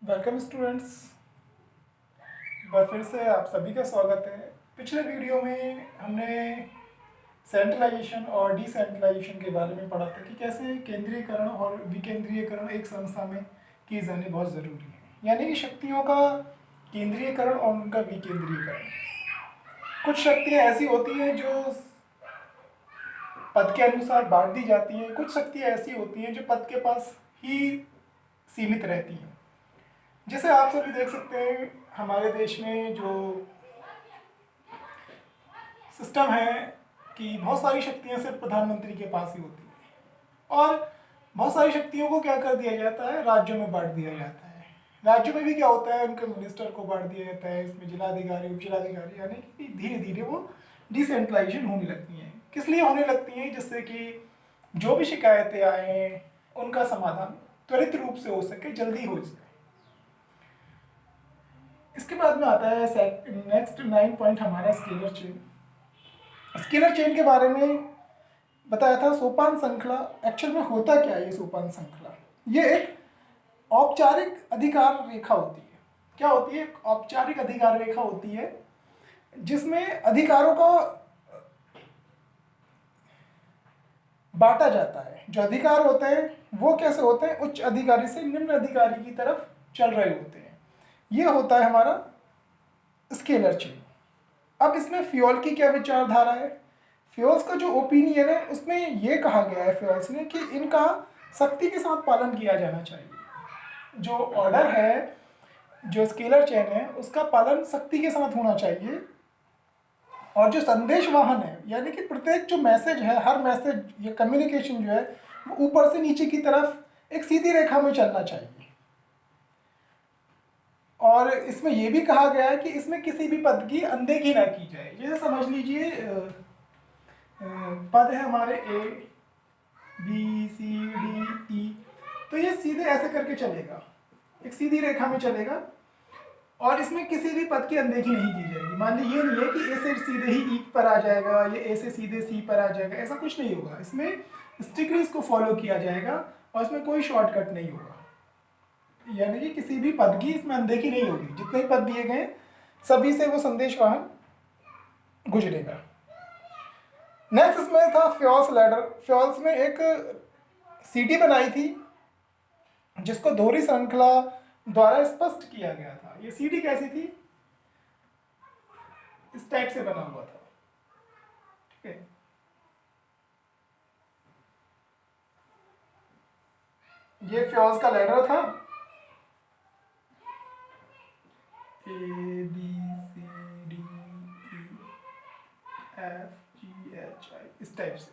Welcome students. एक बार फिर से आप सभी का स्वागत है। पिछले वीडियो में हमने सेंट्रलाइजेशन और डिसेंट्रलाइजेशन के बारे में पढ़ा था कि कैसे केंद्रीयकरण और विकेंद्रीयकरण एक संस्था में किए जाने बहुत ज़रूरी है, यानी कि शक्तियों का केंद्रीयकरण और उनका विकेंद्रीयकरण। कुछ शक्तियाँ ऐसी होती हैं जो पद के अनुसार बांट दी जाती हैं, कुछ शक्तियाँ ऐसी होती हैं जो पद के पास ही सीमित रहती हैं। जैसे आप सभी देख सकते हैं हमारे देश में जो सिस्टम है कि बहुत सारी शक्तियां सिर्फ प्रधानमंत्री के पास ही होती हैं और बहुत सारी शक्तियों को क्या कर दिया जाता है, राज्यों में बांट दिया जाता है। राज्यों में भी क्या होता है, उनके मिनिस्टर को बांट दिया जाता है, इसमें जिलाधिकारी, उप जिलाधिकारी, यानी कि धीरे धीरे वो डिसेंट्रलाइजेशन होने लगती हैं। किस लिए होने लगती हैं? जिससे कि जो भी शिकायतें आए उनका समाधान त्वरित रूप से हो सके, जल्दी हो सके। इसके बाद में आता है नेक्स्ट 9 पॉइंट हमारा स्केलर चेन। स्केलर चेन के बारे में बताया था। सोपान श्रृंखला एक्चुअल में होता क्या है? ये सोपान श्रृंखला ये एक औपचारिक अधिकार रेखा होती है। क्या होती है? औपचारिक अधिकार रेखा होती है जिसमें अधिकारों को बांटा जाता है। जो अधिकार होते हैं वो कैसे होते हैं? उच्च अधिकारी से निम्न अधिकारी की तरफ चल रहे होते हैं। ये होता है हमारा स्केलर चेन। अब इसमें फ्योल की क्या विचारधारा है? फ्योल्स का जो ओपिनियन है उसमें ये कहा गया है फ्योल्स ने कि इनका सख्ती के साथ पालन किया जाना चाहिए। जो ऑर्डर है, जो स्केलर चेन है, उसका पालन सख्ती के साथ होना चाहिए। और जो संदेश वाहन है, यानी कि प्रत्येक जो मैसेज है, हर मैसेज या कम्युनिकेशन जो है वो ऊपर से नीचे की तरफ एक सीधी रेखा में चलना चाहिए। और इसमें यह भी कहा गया है कि इसमें किसी भी पद की अनदेखी ना की जाए। जैसे समझ लीजिए पद है हमारे ए बी सी डी ई, तो ये सीधे ऐसे करके चलेगा, एक सीधी रेखा में चलेगा और इसमें किसी भी पद की अनदेखी नहीं की जाएगी। मान लीजिए ये नहीं है कि ए से सीधे ही ई पर आ जाएगा, ये ए से सीधे सी पर आ जाएगा, ऐसा कुछ नहीं होगा। इसमें स्ट्रिक्टली इसको फॉलो किया जाएगा और इसमें कोई शॉर्टकट नहीं होगा, यानी कि किसी भी पद की इसमें अनदेखी नहीं होगी। जितने पद दिए गए सभी से वो संदेश वाहन गुजरेगा। नेक्स्ट इसमें था फ्योल्स लैडर। फ्योल्स में एक सीढ़ी बनाई थी जिसको दोहरी श्रृंखला द्वारा स्पष्ट किया गया था। ये सीढ़ी कैसी थी? इस टाइप से बना हुआ था, ठीक है। ये फ्योल्स का लैडर था, A B C D E F G H I, इस टाइप से।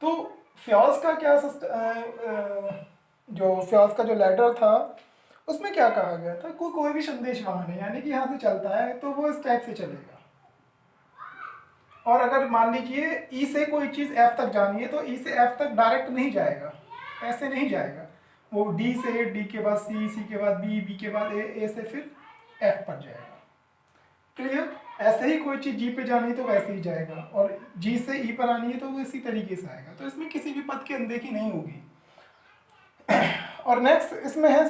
तो फ्योल्स का क्या जो फ्योल्स का जो लैडर था उसमें क्या कहा गया था? कोई भी संदेश वाहन है, यानी कि यहाँ से चलता है तो वो इस टाइप से चलेगा। और अगर मान लीजिए ई से कोई चीज़ एफ तक जानी है तो ई से एफ तक डायरेक्ट नहीं जाएगा, ऐसे नहीं जाएगा। वो डी से, डी के बाद सी, सी के बाद बी, बी के बाद ए से फिर एफ पर जाएगा। क्लियर? ऐसे ही कोई चीज़ जी पे जानी है तो वैसे ही जाएगा, और जी से ई पर आनी है तो वो इसी तरीके से आएगा। तो इसमें किसी भी पद की अनदेखी नहीं होगी। और नेक्स्ट इसमें है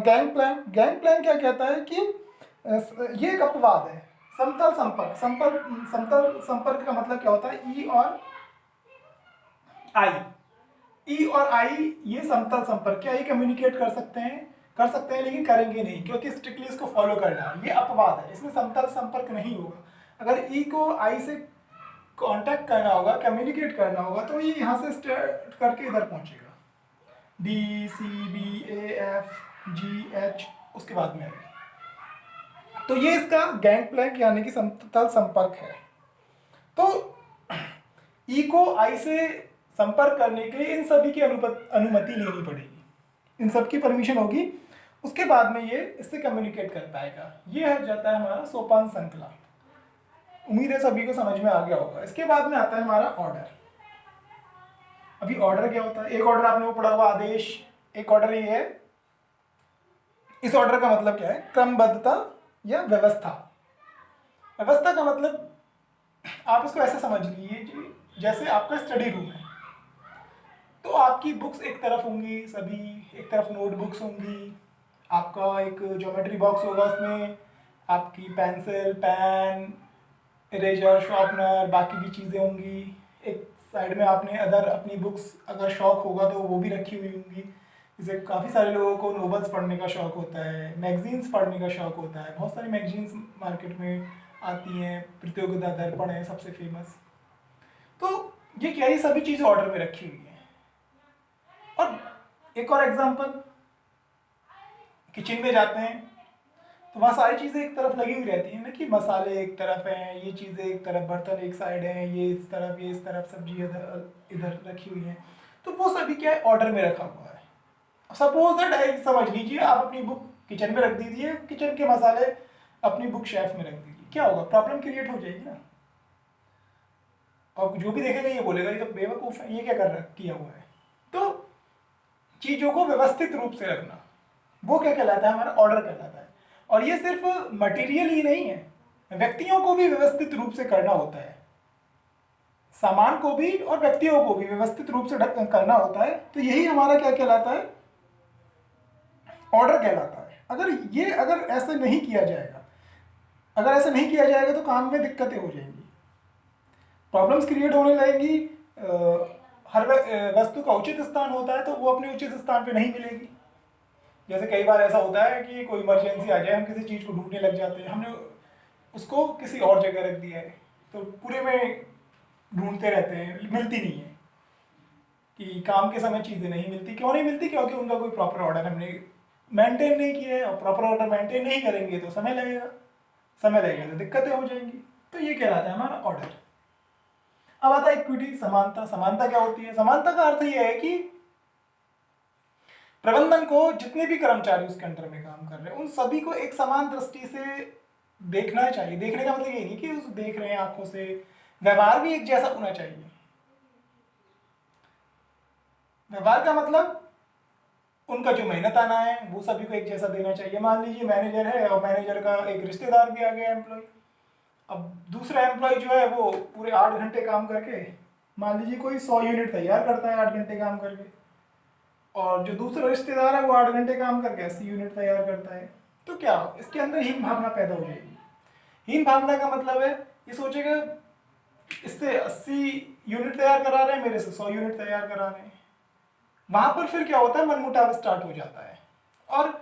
गैंग प्लान। गैंग प्लान क्या कहता है कि ये एक अपवाद है। समतल संपर्क, समतल संपर्क का मतलब क्या होता है? ई और आई, ई और आई ये समतल संपर्क, क्या ये कम्युनिकेट कर सकते हैं? कर सकते हैं, लेकिन करेंगे नहीं क्योंकि स्ट्रिक्टली इसको फॉलो करना है। ये अपवाद है, इसमें समतल संपर्क नहीं होगा। अगर ई को आई से कांटेक्ट करना होगा, कम्युनिकेट करना होगा, तो ये यहाँ से स्टार्ट करके इधर पहुँचेगा, D C B A F G H, उसके बाद में आएगा। तो ये इसका गैंग प्लैंक यानी कि समतल संपर्क है। तो ई को आई से संपर्क करने के लिए इन सभी की अनुमति लेनी पड़ेगी, इन सब की परमिशन होगी, उसके बाद में ये इससे कम्युनिकेट कर पाएगा। ये है जाता है हमारा सोपान श्रृंखला। उम्मीद है सभी को समझ में आ गया होगा। इसके बाद में आता है हमारा ऑर्डर। अभी ऑर्डर क्या होता है? एक ऑर्डर आपने वो पढ़ा हुआ आदेश, एक ऑर्डर ये है। इस ऑर्डर का मतलब क्या है? क्रमबद्धता या व्यवस्था। व्यवस्था का मतलब आप इसको ऐसे समझ लीजिए जैसे आपका स्टडी रूम है, तो आपकी बुक्स एक तरफ होंगी, सभी एक तरफ नोटबुक्स होंगी, आपका एक ज्योमेट्री बॉक्स होगा, उसमें आपकी पेंसिल, पेन, इरेजर, शार्पनर, बाकी की चीज़ें होंगी। एक साइड में आपने अदर अपनी बुक्स, अगर शौक होगा तो वो भी रखी हुई होंगी। जैसे काफ़ी सारे लोगों को नोवेल्स पढ़ने का शौक होता है, मैगजीन्स पढ़ने का शौक होता है। बहुत सारी मैगजीन्स मार्केट में आती हैं, प्रतियोगिता दर्पण है सबसे फेमस। तो ये क्या, ये सभी चीज़ें ऑर्डर में रखी हुई हैं। और एक और एग्जांपल, किचन में जाते हैं तो वहाँ सारी चीज़ें एक तरफ लगी हुई रहती हैं ना, कि मसाले एक तरफ हैं, ये चीज़ें एक तरफ, बर्तन एक साइड हैं, ये इस तरफ, ये इस तरफ, सब्जी इधर इधर रखी हुई हैं। तो वो सभी क्या है, ऑर्डर में रखा हुआ है। सपोज दैट, समझ लीजिए आप अपनी बुक किचन में रख दीजिए, किचन के मसाले अपनी बुक शेल्फ में रख दीजिए, क्या होगा, प्रॉब्लम क्रिएट हो जाएगी ना। और जो भी देखेगा ये बोलेगा ये तो बेवकूफ़ है, ये क्या कर रख किया हुआ है। तो चीज़ों को व्यवस्थित रूप से रखना, वो क्या कहलाता है, हमारा ऑर्डर कहलाता है। और ये सिर्फ मटेरियल ही नहीं है, व्यक्तियों को भी व्यवस्थित रूप से करना होता है, सामान को भी और व्यक्तियों को भी व्यवस्थित रूप से करना होता है। तो यही हमारा क्या कहलाता है, ऑर्डर कहलाता है। अगर ऐसे नहीं किया जाएगा, अगर ऐसे नहीं किया जाएगा तो काम में दिक्कतें हो जाएंगी, प्रॉब्लम्स क्रिएट होने लगेंगी। हर वस्तु का उचित स्थान होता है तो वो अपने उचित स्थान पे नहीं मिलेगी। जैसे कई बार ऐसा होता है कि कोई इमरजेंसी आ जाए, हम किसी चीज़ को ढूंढने लग जाते हैं, हमने उसको किसी और जगह रख दिया है, तो पूरे में ढूंढते रहते हैं, मिलती नहीं है। कि काम के समय चीज़ें नहीं मिलती, क्यों नहीं मिलती, क्योंकि उनका कोई प्रॉपर ऑर्डर हमने मेंटेन नहीं किया है, और प्रॉपर ऑर्डर मेंटेन नहीं करेंगे तो समय लगेगा, समय लगेगा तो दिक्कतें हो जाएंगी। तो ये कहलाता है हमारा ऑर्डर। अब आता है इक्विटी, समानता। समानता क्या होती है, समानता का अर्थ यह है कि प्रबंधन को जितने भी कर्मचारी उसके अंडर में काम कर रहे हैं उन सभी को एक समान दृष्टि से देखना चाहिए। देखने का मतलब ये नहीं कि उस देख रहे हैं आंखों से, व्यवहार भी एक जैसा होना चाहिए। व्यवहार का मतलब उनका जो मेहनत आना है वो सभी को एक जैसा देना चाहिए। मान लीजिए मैनेजर है और मैनेजर का एक रिश्तेदार भी आ गया एम्प्लॉय, अब दूसरा एम्प्लॉय जो है वो पूरे 8 घंटे काम करके, मान लीजिए कोई 100 यूनिट तैयार करता है 8 घंटे काम करके, और जो दूसरा रिश्तेदार है वो 8 घंटे काम करके 80 यूनिट तैयार करता है। तो क्या इसके अंदर हीन भावना पैदा हो जाएगी। हीन भावना का मतलब है ये सोचेगा इससे 80 यूनिट तैयार करा रहे हैं, मेरे से 100 यूनिट तैयार करा रहे हैं। वहां पर फिर क्या होता है, मनमुटाव स्टार्ट हो जाता है, और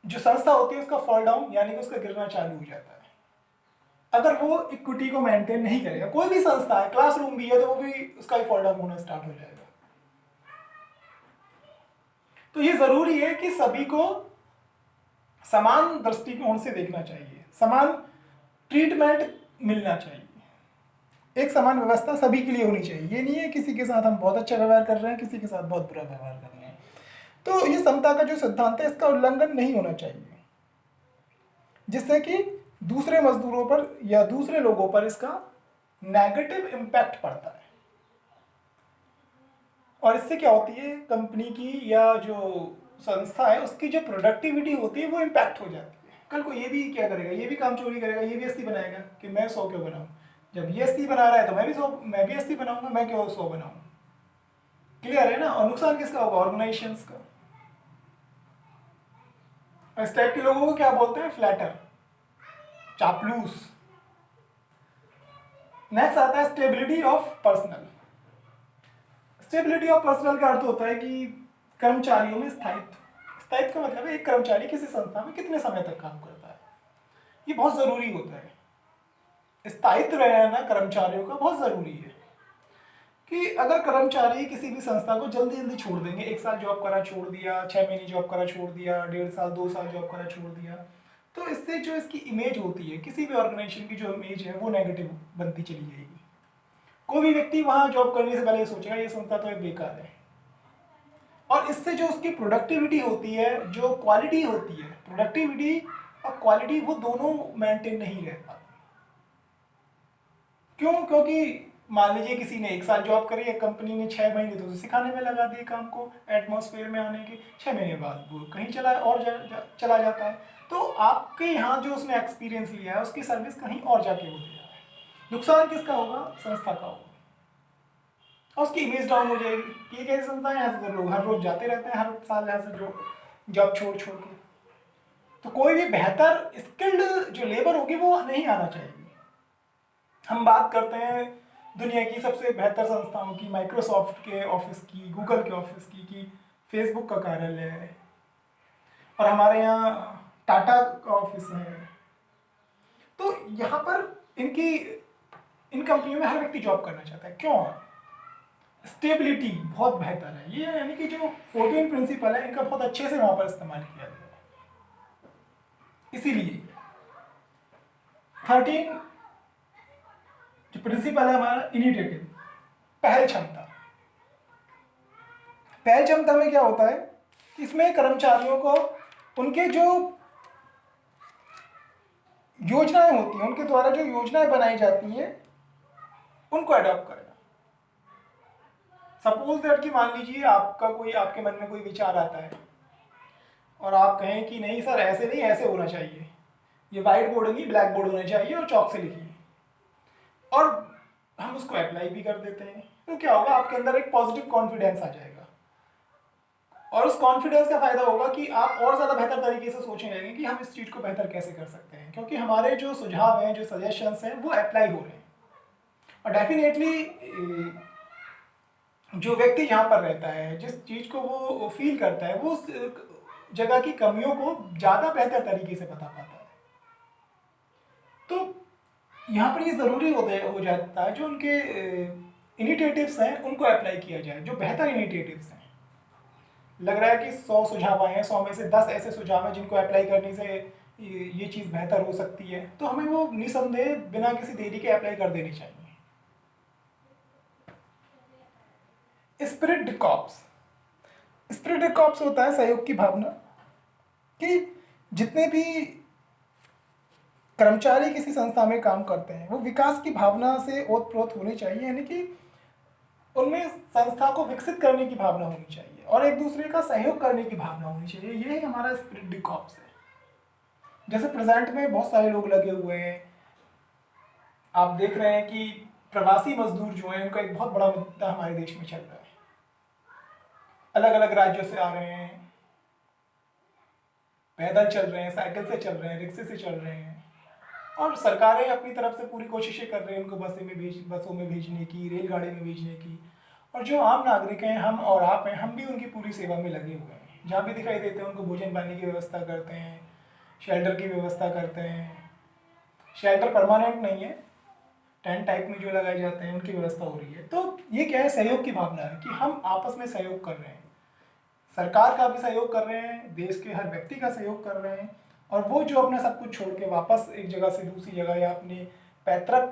जो संस्था होती है उसका फॉल डाउन, यानी कि उसका गिरना चालू हो जाता है। अगर वो इक्विटी को मेंटेन नहीं करेगा, कोई भी संस्था है, क्लासरूम भी है, तो वो भी उसका भी फॉल डाउन होना स्टार्ट हो जाएगा। तो ये जरूरी है कि सभी को समान दृष्टिकोण से देखना चाहिए, समान ट्रीटमेंट मिलना चाहिए, एक समान व्यवस्था सभी के लिए होनी चाहिए। ये नहीं है किसी के साथ हम बहुत अच्छा व्यवहार कर रहे हैं, किसी के साथ बहुत बुरा व्यवहार कर रहे हैं। तो ये समता का जो सिद्धांत है इसका उल्लंघन नहीं होना चाहिए, जिससे कि दूसरे मजदूरों पर या दूसरे लोगों पर इसका नेगेटिव इम्पैक्ट पड़ता है। और इससे क्या होती है, कंपनी की या जो संस्था है उसकी जो प्रोडक्टिविटी होती है वो इम्पैक्ट हो जाती है। कल को ये भी क्या करेगा, ये भी काम चोरी करेगा, ये भी 80 बनाएगा कि मैं 100 क्यों बनाऊं, जब ये 80 बना रहा है तो मैं भी 80 बनाऊंगा, मैं क्यों 100 बनाऊं। क्लियर है ना। और नुकसान किसका होगा, ऑर्गेनाइजेशन का। इस टाइप के लोगों को क्या बोलते हैं, फ्लैटर, चापलूस। नेक्स्ट आता है stability of personal. Stability of personal का अर्थ होता है कि कर्मचारियों में स्थायित्व। स्थायित्व का मतलब है एक कर्मचारी किसी संस्था में कितने समय तक काम करता है, ये बहुत जरूरी होता है। स्थायित्व रहना कर्मचारियों का बहुत जरूरी है, कि अगर कर्मचारी किसी भी संस्था को जल्दी जल्दी छोड़ देंगे, 1 साल जॉब करा छोड़ दिया, 6 महीने जॉब करा छोड़ दिया, 1.5 साल 2 साल जॉब करा छोड़ दिया, तो इससे जो इसकी इमेज होती है, किसी भी ऑर्गेनाइजेशन की जो इमेज है वो नेगेटिव बनती चली जाएगी। कोई भी व्यक्ति वहां जॉब करने से पहले ये सोचेगा ये संस्था तो एक बेकार है। और इससे जो उसकी प्रोडक्टिविटी होती है, जो क्वालिटी होती है, प्रोडक्टिविटी और क्वालिटी वो दोनों मेंटेन नहीं रह पाती। क्यों, क्योंकि मान लीजिए किसी ने 1 साल जॉब करी है, कंपनी ने 6 महीने तो उसे सिखाने में लगा दिए काम को, एटमॉस्फेयर में आने के, 6 महीने बाद वो कहीं चला जाता है। तो आपके यहाँ जो उसने एक्सपीरियंस लिया है उसकी सर्विस कहीं और जाके वो दे रहा है। नुकसान किसका होगा, संस्था का होगा। और उसकी इमेज डाउन हो जाएगी। ये कैसे संस्था है, यहाँ से तो लोग हर रोज जाते रहते हैं, हर साल यहाँ से जो जॉब छोड़ छोड़ के। तो कोई भी बेहतर स्किल्ड जो लेबर होगी वो नहीं आना चाहिए। हम बात करते हैं दुनिया की सबसे बेहतर संस्थाओं की, माइक्रोसॉफ्ट के ऑफिस की, गूगल के ऑफिस की फेसबुक का कार्यालय है, और हमारे यहाँ टाटा का ऑफिस है। तो यहाँ पर इन कंपनियों में हर व्यक्ति जॉब करना चाहता है। क्यों? स्टेबिलिटी बहुत बेहतर है। ये यानी कि जो 14 प्रिंसिपल है इनका बहुत अच्छे से वहाँ पर इस्तेमाल किया गया है। इसीलिए 13 जो प्रिंसिपल है हमारा, इनिशिएटिव, पहल क्षमता। पहल क्षमता में क्या होता है कि इसमें कर्मचारियों को उनके जो योजनाएं होती हैं, उनके द्वारा जो योजनाएं बनाई जाती हैं उनको अडॉप्ट करना। सपोज दैट कि मान लीजिए आपके मन में कोई विचार आता है और आप कहें कि नहीं सर ऐसे नहीं, ऐसे होना चाहिए, ये व्हाइट बोर्ड नहीं ब्लैक बोर्ड होना चाहिए और चौक से लिखिए, और हम उसको अप्लाई भी कर देते हैं, तो क्या होगा, आपके अंदर एक पॉजिटिव कॉन्फिडेंस आ जाएगा। और उस कॉन्फिडेंस का फायदा होगा कि आप और ज़्यादा बेहतर तरीके से सोचने लगेंगे कि हम इस चीज़ को बेहतर कैसे कर सकते हैं, क्योंकि हमारे जो सुझाव हैं, जो सजेशंस हैं, वो अप्लाई हो रहे हैं। और डेफिनेटली जो व्यक्ति यहाँ पर रहता है, जिस चीज़ को वो फील करता है, वो उस जगह की कमियों को ज़्यादा बेहतर तरीके से बता पाता है। तो यहाँ पर ये ज़रूरी हो जाता है जो उनके इनिशिएटिव्स हैं उनको अप्लाई किया जाए, जो बेहतर इनिशिएटिव्स हैं। लग रहा है कि 100 सुझाव आए हैं, 100 में से 10 ऐसे सुझाव हैं जिनको अप्लाई करने से ये चीज़ बेहतर हो सकती है, तो हमें वो निसंदेह बिना किसी देरी के अप्लाई कर देनी चाहिए। Spirit the corps. Spirit the corps होता है सहयोग की भावना, कि जितने भी कर्मचारी किसी संस्था में काम करते हैं वो विकास की भावना से ओतप्रोत होने चाहिए, यानी कि उनमें संस्था को विकसित करने की भावना होनी चाहिए और एक दूसरे का सहयोग करने की भावना होनी चाहिए। यही हमारा स्पिरिट द कॉर्प्स है। जैसे प्रेजेंट में बहुत सारे लोग लगे हुए हैं, आप देख रहे हैं कि प्रवासी मजदूर जो हैं उनका एक बहुत बड़ा मुद्दा हमारे देश में चल रहा है। अलग अलग राज्यों से आ रहे हैं, पैदल चल रहे हैं, साइकिल से चल रहे हैं, रिक्शे से चल रहे हैं, और सरकारें अपनी तरफ से पूरी कोशिशें कर रही हैं उनको बसों में भेजने की, रेलगाड़ी में भेजने की। और जो आम नागरिक हैं, हम और आप हैं, हम भी उनकी पूरी सेवा में लगे हुए हैं। जहाँ भी दिखाई देते हैं उनको भोजन पानी की व्यवस्था करते हैं, शेल्टर की व्यवस्था करते हैं। शेल्टर परमानेंट नहीं है, टेंट टाइप में जो लगाए जाते हैं उनकी व्यवस्था हो रही है। तो ये क्या है, सहयोग की भावना है कि हम आपस में सहयोग कर रहे हैं, सरकार का भी सहयोग कर रहे हैं, देश के हर व्यक्ति का सहयोग कर रहे हैं, और वो जो अपना सब कुछ छोड़ के वापस एक जगह से दूसरी जगह या अपनी पैतृक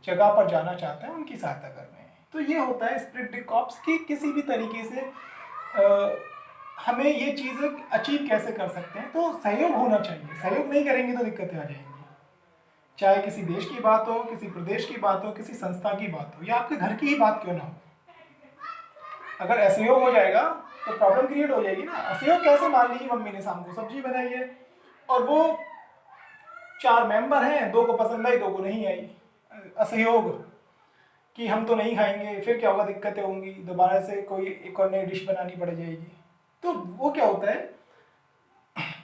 जगह पर जाना चाहते हैं उनकी सहायता कर रहे हैं। तो ये होता है स्पिरिट द कॉर्प्स की किसी भी तरीके से हमें ये चीज़ें अचीव कैसे कर सकते हैं। तो सहयोग होना चाहिए, सहयोग नहीं करेंगे तो दिक्कतें आ जाएंगी। चाहे किसी देश की बात हो, किसी प्रदेश की बात हो, किसी संस्था की बात हो, या आपके घर की ही बात क्यों ना हो, अगर असहयोग हो जाएगा तो प्रॉब्लम क्रिएट हो जाएगी ना। असहयोग कैसे, मान लीजिए मम्मी ने शाम को सब्जी बनाई है और वो 4 मेंबर हैं, 2 को पसंद आई 2 को नहीं आई, असहयोग कि हम तो नहीं खाएंगे, फिर क्या होगा, दिक्कतें होंगी, दोबारा से कोई एक और नई डिश बनानी पड़ जाएगी। तो वो क्या होता है,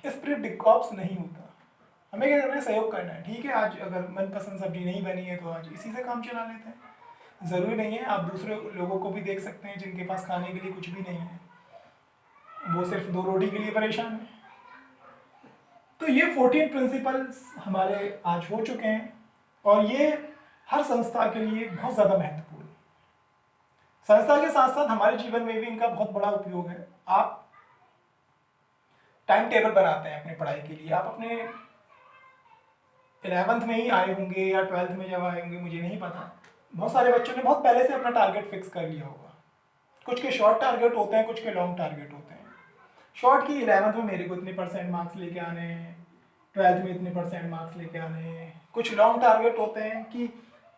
स्पिरिट द कॉर्प्स नहीं होता। हमें क्या करना है, सहयोग करना है। ठीक है, आज अगर मनपसंद सब्जी नहीं बनी है तो आज इसी से काम चला लेते हैं। ज़रूरी नहीं है, आप दूसरे लोगों को भी देख सकते हैं जिनके पास खाने के लिए कुछ भी नहीं है, वो सिर्फ 2 रोटी के लिए परेशान है। तो ये 14 प्रिंसिपल्स हमारे आज हो चुके हैं, और ये हर संस्था के लिए बहुत ज़्यादा महत्वपूर्ण है। संस्था के साथ साथ हमारे जीवन में भी इनका बहुत बड़ा उपयोग है। आप टाइम टेबल बनाते हैं अपनी पढ़ाई के लिए, आप अपने 11th में ही आए होंगे या 12th में जब आए होंगे, मुझे नहीं पता, बहुत सारे बच्चों ने बहुत पहले से अपना टारगेट फिक्स कर लिया होगा। कुछ के शॉर्ट टारगेट होते हैं, कुछ के लॉन्ग टारगेट होते हैं। शॉर्ट की 11th में मेरे को इतने % मार्क्स लेके आने हैं, 12th में इतने % मार्क्स लेके आने हैं। कुछ लॉन्ग टारगेट होते हैं कि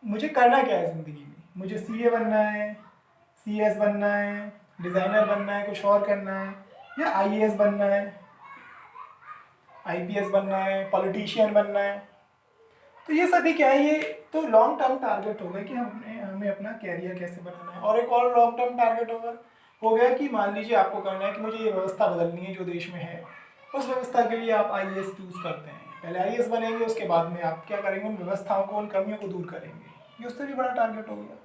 मुझे करना क्या है ज़िंदगी में, मुझे CA बनना है, CS बनना है, डिज़ाइनर बनना है, कुछ और करना है, या IAS बनना है, IPS बनना है, पॉलिटिशियन बनना है। तो ये सभी क्या है, ये तो लॉन्ग टर्म टारगेट हो गए कि हमें अपना कैरियर कैसे बनाना है। और एक और लॉन्ग टर्म टारगेट हो गया कि मान लीजिए आपको करना है कि मुझे ये व्यवस्था बदलनी है जो देश में है, उस व्यवस्था के लिए आप आईएएस चूज करते हैं। पहले आईएएस बनेंगे, उसके बाद में आप क्या करेंगे, उन व्यवस्थाओं को, उन कमियों को दूर करेंगे। ये उससे भी बड़ा टारगेट हो गया।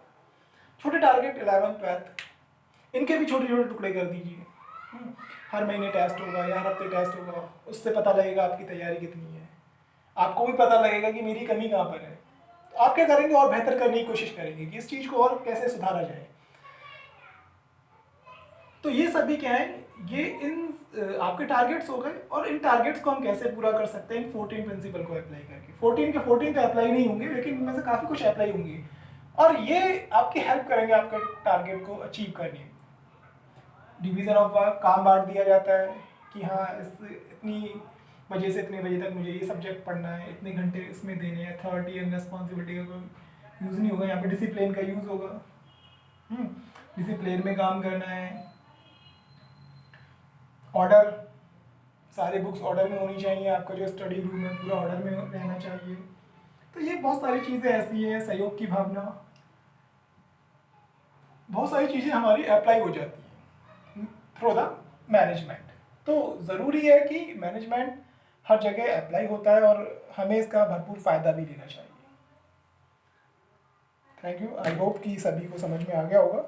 छोटे टारगेट 11th 12th, इनके भी छोटे छोटे टुकड़े कर दीजिए। हर महीने टेस्ट होगा या हर हफ्ते टेस्ट होगा, उससे पता लगेगा आपकी तैयारी कितनी है। आपको भी पता लगेगा कि मेरी कमी कहाँ पर है। तो आप क्या करेंगे, और बेहतर करने की कोशिश करेंगे कि इस चीज़ को और कैसे सुधारा जाए। तो ये सभी क्या है, ये इन आपके टारगेट्स हो गए। और इन टारगेट्स को हम कैसे पूरा कर सकते हैं, इन 14 प्रिंसिपल को अप्लाई करके। 14 के 14 तो अप्लाई नहीं होंगे, लेकिन इनमें से काफ़ी कुछ अप्लाई होंगे और ये आपकी हेल्प करेंगे आपके टारगेट को अचीव करने में। डिवीज़न ऑफ वर्क, काम बांट दिया जाता है कि हाँ इतनी बजे से इतने बजे तक मुझे ये सब्जेक्ट पढ़ना है, इतने घंटे इसमें देने हैं। अथॉरिटी एंड रिस्पॉन्सिबिलिटी का कोई यूज़ नहीं होगा, यहाँ पे डिसिप्लिन का यूज़ होगा। डिसिप्लिन में काम करना है। ऑर्डर, सारे बुक्स ऑर्डर में होनी चाहिए, आपका जो स्टडी रूम है पूरा ऑर्डर में रहना चाहिए। तो ये बहुत सारी चीज़ें ऐसी हैं, सहयोग की भावना, बहुत सारी चीज़ें हमारी अप्लाई हो जाती हैं थ्रू द मैनेजमेंट। तो ज़रूरी है कि मैनेजमेंट हर जगह अप्लाई होता है और हमें इसका भरपूर फ़ायदा भी लेना चाहिए। Thank you. आई होप कि सभी को समझ में आ गया होगा।